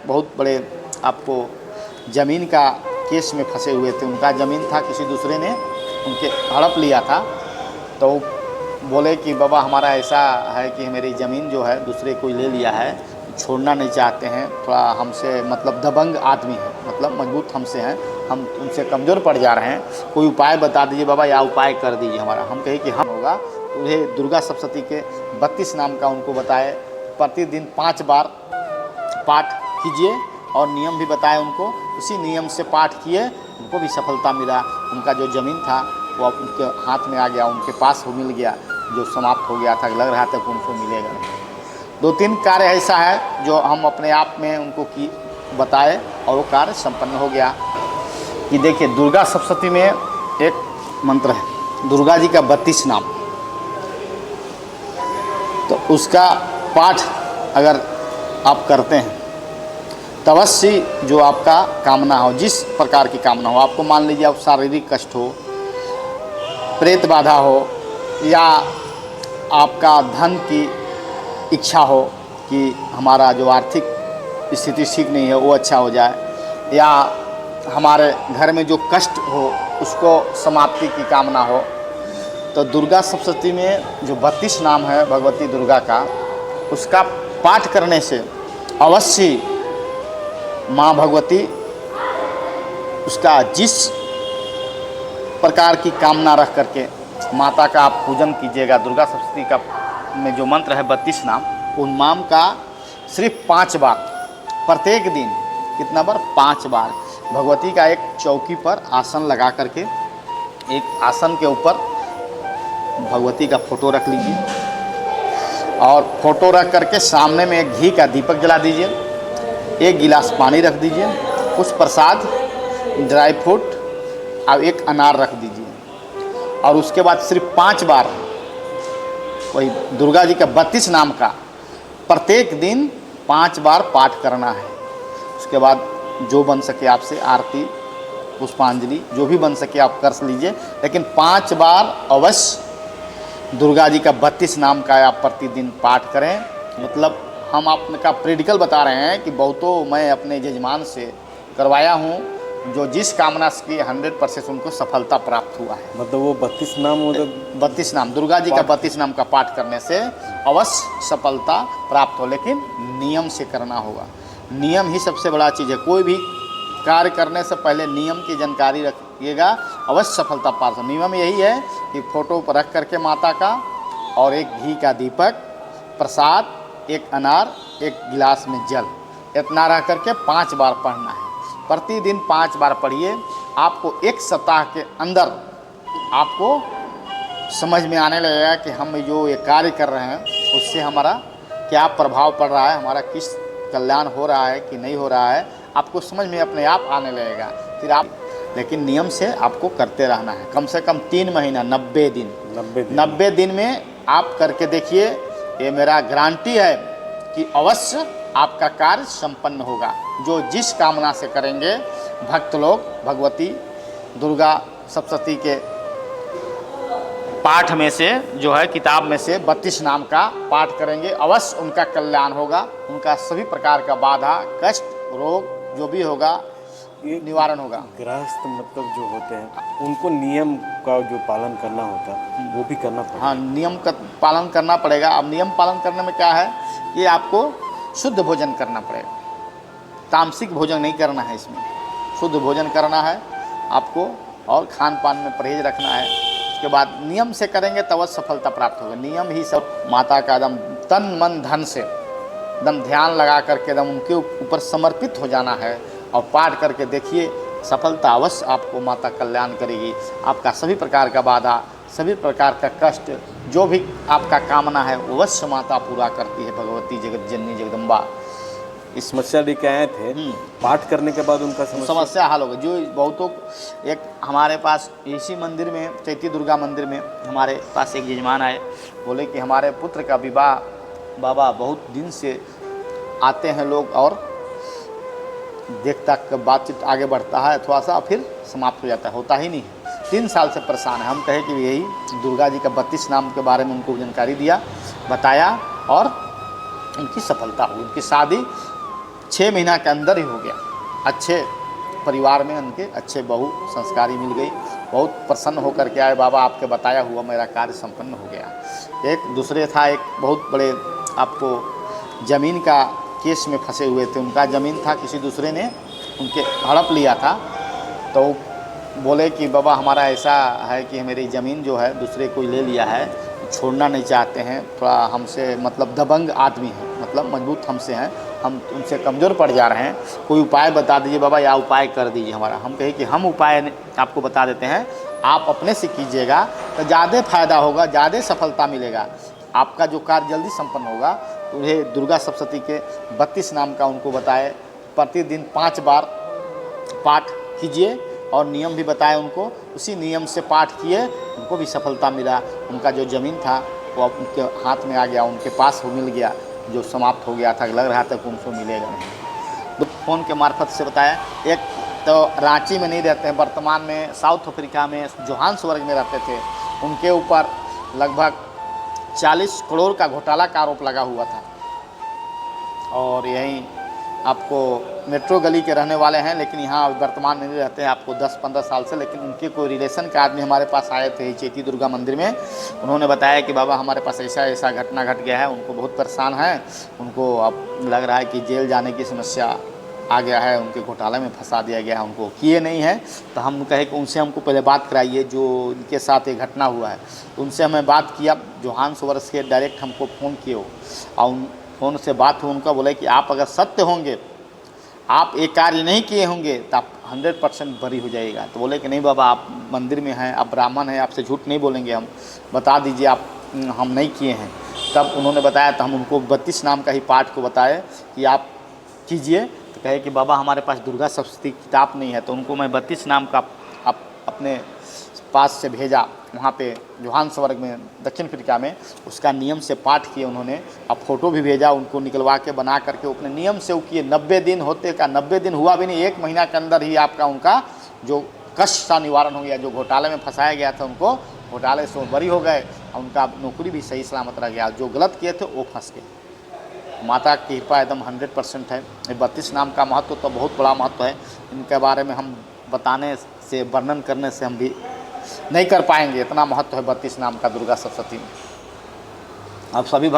बहुत बड़े आपको ज़मीन का केस में फंसे हुए थे। उनका ज़मीन था, किसी दूसरे ने उनके हड़प लिया था, तो बोले कि बाबा हमारा ऐसा है कि मेरी ज़मीन जो है दूसरे कोई ले लिया है, छोड़ना नहीं चाहते हैं, थोड़ा हमसे मतलब दबंग आदमी है, मतलब मजबूत हमसे हैं, हम उनसे कमज़ोर पड़ जा रहे हैं, कोई उपाय बता दीजिए बाबा, या उपाय कर दीजिए हमारा। हम कहे कि हम होगा। उन्हें दुर्गा सप्तशती के 32 नाम का उनको बताए, प्रतिदिन 5 बार पाठ कीजिए, और नियम भी बताए उनको। उसी नियम से पाठ किए, उनको भी सफलता मिला। उनका जो ज़मीन था वो अब उनके हाथ में आ गया, उनके पास वो मिल गया, जो समाप्त हो गया था, लग रहा था कि उनको मिलेगा नहीं। 2-3 कार्य ऐसा है जो हम अपने आप में उनको की बताए और वो कार्य संपन्न हो गया। कि देखिए दुर्गा सप्तशती में एक मंत्र है, दुर्गा जी का 32 नाम, तो उसका पाठ अगर आप करते हैं तो अवश्य जो आपका कामना हो, जिस प्रकार की कामना हो, आपको मान लीजिए आप शारीरिक कष्ट हो, प्रेत बाधा हो, या आपका धन की इच्छा हो कि हमारा जो आर्थिक स्थिति ठीक नहीं है वो अच्छा हो जाए, या हमारे घर में जो कष्ट हो उसको समाप्ति की कामना हो, तो दुर्गा सप्तशती में जो 32 नाम है भगवती दुर्गा का, उसका पाठ करने से अवश्य माँ भगवती उसका जिस प्रकार की कामना रख करके माता का आप पूजन कीजिएगा। दुर्गा सप्तशती का में जो मंत्र है 32 नाम, उन नाम का सिर्फ 5 बार प्रत्येक दिन, कितना बार? 5 बार भगवती का एक चौकी पर आसन लगा करके, एक आसन के ऊपर भगवती का फोटो रख लीजिए, और फोटो रख करके सामने में एक घी का दीपक जला दीजिए, 1 गिलास पानी रख दीजिए, कुछ प्रसाद, ड्राई फ्रूट और 1 अनार रख दीजिए, और उसके बाद सिर्फ 5 बार वही दुर्गा जी का 32 नाम का प्रत्येक दिन 5 बार पाठ करना है। उसके बाद जो बन सके आपसे आरती, पुष्पांजलि, जो भी बन सके आप कर लीजिए, लेकिन 5 बार अवश्य दुर्गा जी का 32 नाम का आप प्रतिदिन पाठ करें। मतलब हम आपका प्रैक्टिकल बता रहे हैं कि बहुतों मैं अपने यजमान से करवाया हूँ, जो जिस कामना की 100% उनको सफलता प्राप्त हुआ है। मतलब वो 32 नाम, मतलब 32 नाम दुर्गा जी का 32 नाम का पाठ करने से अवश्य सफलता प्राप्त हो, लेकिन नियम से करना होगा। नियम ही सबसे बड़ा चीज़ है। कोई भी कार्य करने से पहले नियम की जानकारी रखिएगा, अवश्य सफलता प्राप्त हो। नियम यही है कि फोटो पर रख करके माता का, और 1 घी का दीपक, प्रसाद, 1 अनार, 1 गिलास में जल, इतना रख करके 5 बार पढ़ना है। प्रतिदिन 5 बार पढ़िए, आपको 1 सप्ताह के अंदर आपको समझ में आने लगेगा कि हम जो ये कार्य कर रहे हैं उससे हमारा क्या प्रभाव पड़ रहा है, हमारा किस कल्याण हो रहा है कि नहीं हो रहा है, आपको समझ में अपने आप आने लगेगा। फिर आप, लेकिन नियम से आपको करते रहना है, कम से कम 3 महीना, 90 दिन। 90 दिन में आप करके देखिए, ये मेरा गारंटी है कि अवश्य आपका कार्य संपन्न होगा। जो जिस कामना से करेंगे, भक्त लोग भगवती दुर्गा सप्तशती के पाठ में से जो है, किताब में से 32 नाम का पाठ करेंगे, अवश्य उनका कल्याण होगा, उनका सभी प्रकार का बाधा, कष्ट, रोग जो भी होगा निवारण होगा। गृहस्थ मतलब जो होते हैं उनको नियम का जो पालन करना होता है वो भी करना पड़ेगा। हाँ, नियम का पालन करना पड़ेगा। अब नियम पालन करने में क्या है, ये आपको शुद्ध भोजन करना पड़ेगा, तामसिक भोजन नहीं करना है, इसमें शुद्ध भोजन करना है आपको, और खान पान में परहेज रखना है। उसके बाद नियम से करेंगे तब सफलता प्राप्त होगी। नियम ही सब, माता का एकदम तन मन धन से एकदम ध्यान लगा करके एकदम उनके ऊपर समर्पित हो जाना है, और पाठ करके देखिए, सफलता अवश्य आपको माता कल्याण करेगी। आपका सभी प्रकार का बाधा, सभी प्रकार का कष्ट, जो भी आपका कामना है अवश्य माता पूरा करती है, भगवती जगत जननी जगदम्बा। इस समस्या लेके आए थे, पाठ करने के बाद उनका समस्या हल होगा। जो बहुतों, एक हमारे पास इसी मंदिर में, चैती दुर्गा मंदिर में हमारे पास एक यजमान आए, बोले कि हमारे पुत्र का विवाह बाबा बहुत दिन से आते हैं लोग, और देखता कि बातचीत आगे बढ़ता है थोड़ा सा, फिर समाप्त हो जाता है, होता ही नहीं है। 3 साल से परेशान है। हम कहे कि यही दुर्गा जी का 32 नाम के बारे में उनको जानकारी दिया, बताया, और उनकी सफलता हुई। उनकी शादी 6 महीना के अंदर ही हो गया। अच्छे परिवार में उनके अच्छे बहू संस्कारी मिल गई, बहुत प्रसन्न होकर के आए, बाबा आपके बताया हुआ मेरा कार्य संपन्न हो गया। एक दूसरे था, एक बहुत बड़े आपको ज़मीन का केस में फंसे हुए थे, उनका ज़मीन था किसी दूसरे ने उनके हड़प लिया था, तो बोले कि बाबा हमारा ऐसा है कि मेरी ज़मीन जो है दूसरे कोई ले लिया है, छोड़ना नहीं चाहते हैं, थोड़ा हमसे मतलब दबंग आदमी है, मतलब मजबूत हमसे हैं, हम उनसे कमज़ोर पड़ जा रहे हैं, कोई उपाय बता दीजिए बाबा, या उपाय कर दीजिए हमारा। हम कहे कि हम उपाय आपको बता देते हैं, आप अपने से कीजिएगा तो ज़्यादा फ़ायदा होगा, ज़्यादा सफलता मिलेगा, आपका जो कार्य जल्दी संपन्न होगा। उन्हें दुर्गा सप्तशती के 32 नाम का उनको बताए, प्रतिदिन 5 बार पाठ कीजिए, और नियम भी बताए उनको, उसी नियम से पाठ किए, उनको भी सफलता मिला। उनका जो ज़मीन था वो अब उनके हाथ में आ गया, उनके पास वो मिल गया, जो समाप्त हो गया था, लग रहा था कि उनको मिलेगा नहीं। तो फ़ोन के मार्फत से बताया। एक तो रांची में नहीं रहते हैं, वर्तमान में साउथ अफ्रीका में जोहान्सबर्ग में रहते थे, उनके ऊपर लगभग 40 करोड़ का घोटाला का आरोप लगा हुआ था, और यहीं आपको मेट्रो गली के रहने वाले हैं, लेकिन यहाँ वर्तमान में नहीं रहते हैं, आपको 10-15 साल से। लेकिन उनके कोई रिलेशन के आदमी हमारे पास आए थे चेती दुर्गा मंदिर में, उन्होंने बताया कि बाबा हमारे पास ऐसा ऐसा घटना घट गया है, उनको बहुत परेशान है, उनको अब लग रहा है कि जेल जाने की समस्या आ गया है, उनके घोटाले में फंसा दिया गया है, उनको किए नहीं है। तो हम कहे कि उनसे हमको पहले बात कराइए जो इनके साथ ये घटना हुआ है। उनसे हमें बात किया, जोहान्सबर्ग से डायरेक्ट हमको फ़ोन किए हो, और फ़ोन से बात हुई, उनका बोले कि आप अगर सत्य होंगे, आप एक कार्य नहीं किए होंगे, तो आप 100% बरी हो जाएगा। तो बोले कि नहीं बाबा, आप मंदिर में हैं, आप ब्राह्मण हैं, आपसे झूठ नहीं बोलेंगे, हम बता दीजिए आप हम नहीं किए हैं। तब उन्होंने बताया, तो हम उनको 32 नाम का ही पाठ को बताए कि आप कीजिए। तो कहे कि बाबा हमारे पास दुर्गा सप्तशती किताब नहीं है, तो उनको मैं 32 नाम का अपने पास से भेजा, वहाँ पे जोहान्सबर्ग में दक्षिण अफ्रीका में, उसका नियम से पाठ किए उन्होंने। अब फ़ोटो भी भेजा उनको, निकलवा के बना करके अपने नियम से वो किए। 90 दिन होते का 90 दिन हुआ भी नहीं, 1 महीना के अंदर ही आपका उनका जो कष्ट का निवारण हो गया, जो घोटाले में फंसाया गया था उनको, घोटाले से वो बरी हो गए, और उनका नौकरी भी सही सलामत रह गया, जो गलत किए थे वो फंस गए। माता की कृपा एकदम 100% है। ये 32 नाम का महत्व तो बहुत बड़ा महत्व है, इनके बारे में हम बताने से, वर्णन करने से हम भी नहीं कर पाएंगे, इतना महत्व है 32 नाम का दुर्गा सप्तशती में। आप सभी